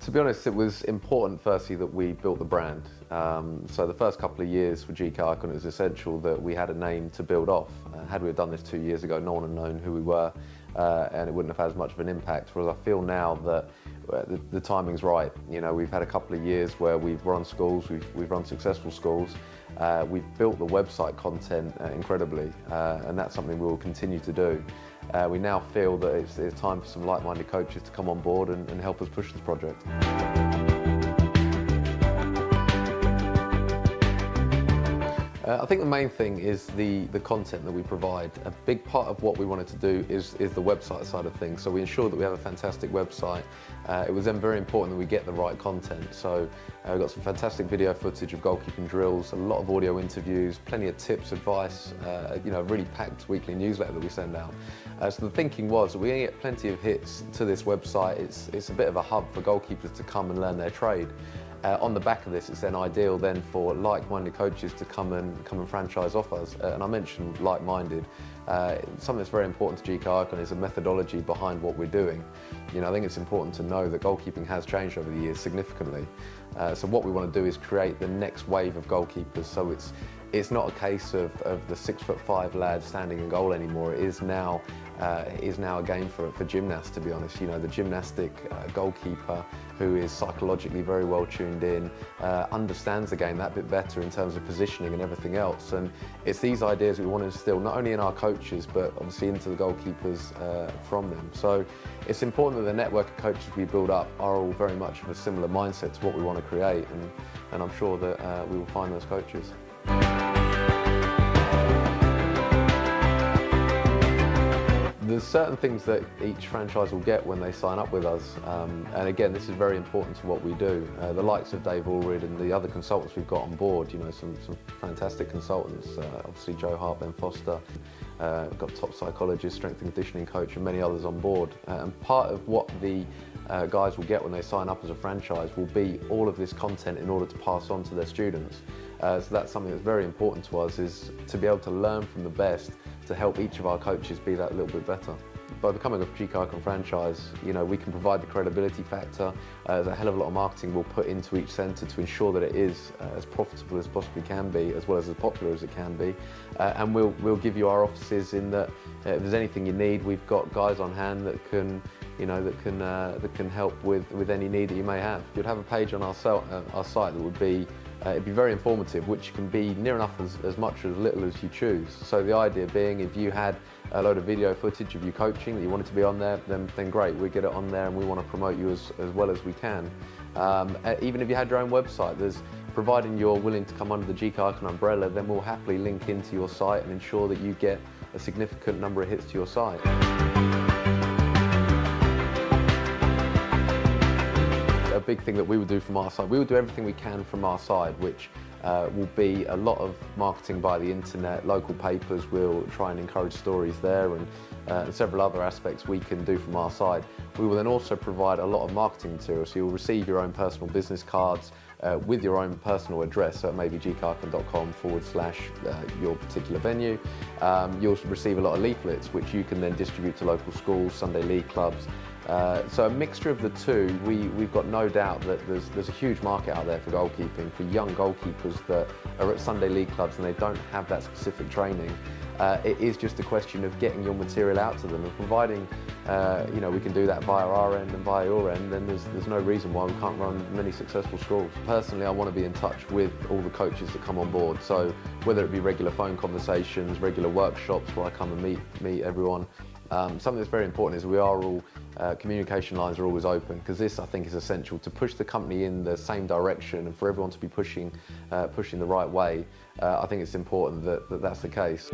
To be honest, it was important firstly that we built the brand. So the first couple of years for GKIcon, it was essential that we had a name to build off. Had we have done this 2 years ago, no one would have known who we were, and it wouldn't have had as much of an impact. Whereas I feel now that the timing's right. You know, we've had a couple of years where we've run schools, we've run successful schools, we've built the website content incredibly, and that's something we will continue to do. We now feel that it's time for some like-minded coaches to come on board and help us push this project. I think the main thing is the content that we provide. A big part of what we wanted to do is the website side of things. So we ensure that we have a fantastic website. It was then very important that we get the right content. So we've got some fantastic video footage of goalkeeping drills, a lot of audio interviews, plenty of tips, advice, you know, a really packed weekly newsletter that we send out. So the thinking was that we're going to get plenty of hits to this website. It's a bit of a hub for goalkeepers to come and learn their trade. On the back of this, it's then ideal then for like-minded coaches to come and franchise off us. And I mentioned like-minded. Something that's very important to GKIcon is the methodology behind what we're doing. You know, I think it's important to know that goalkeeping has changed over the years significantly. So what we want to do is create the next wave of goalkeepers. So it's not a case of the 6'5" lad standing in goal anymore. It is now a game for gymnasts, to be honest. You know, the gymnastic goalkeeper who is psychologically very well tuned in, understands the game that bit better in terms of positioning and everything else. And it's these ideas we want to instill not only in our coaches, but obviously into the goalkeepers from them. So it's important that the network of coaches we build up are all very much of a similar mindset to what we want to create, and I'm sure that we will find those coaches. There's certain things that each franchise will get when they sign up with us, and again, this is very important to what we do. The likes of Dave Allred and the other consultants we've got on board, you know, some fantastic consultants, obviously Joe Hart, Ben Foster, we've got top psychologist, strength and conditioning coach, and many others on board. And part of what the guys will get when they sign up as a franchise will be all of this content in order to pass on to their students. So that's something that's very important to us, is to be able to learn from the best to help each of our coaches be that little bit better. By becoming a GKIcon franchise, you know, we can provide the credibility factor. There's a hell of a lot of marketing we'll put into each centre to ensure that it is as profitable as possibly can be, as well as popular as it can be. And we'll give you our offices in that if there's anything you need, we've got guys on hand that can, you know, that can help with any need that you may have. You'd have a page on our site that would be it'd be very informative, which can be near enough as much or as little as you choose. So the idea being, if you had a load of video footage of you coaching that you wanted to be on there, then great, we get it on there and we want to promote you as well as we can. Even if you had your own website, providing you're willing to come under the GKIcon umbrella, then we'll happily link into your site and ensure that you get a significant number of hits to your site. A big thing that we would do from our side, we would do everything we can from our side, which will be a lot of marketing by the internet. Local papers will try and encourage stories there, and several other aspects we can do from our side. We will then also provide a lot of marketing material, so you'll receive your own personal business cards with your own personal address, so it may be gkicon.com/ your particular venue. You'll receive a lot of leaflets which you can then distribute to local schools, Sunday league clubs. So a mixture of the two. We've got no doubt that there's a huge market out there for goalkeeping, for young goalkeepers that are at Sunday league clubs and they don't have that specific training. It is just a question of getting your material out to them, and providing you know, we can do that via our end and via your end, then there's no reason why we can't run many successful schools. Personally, I want to be in touch with all the coaches that come on board, so whether it be regular phone conversations, regular workshops where I come and meet everyone. Something that's very important is we are all, communication lines are always open, because this, I think, is essential to push the company in the same direction and for everyone to be pushing the right way. I think it's important that that's the case.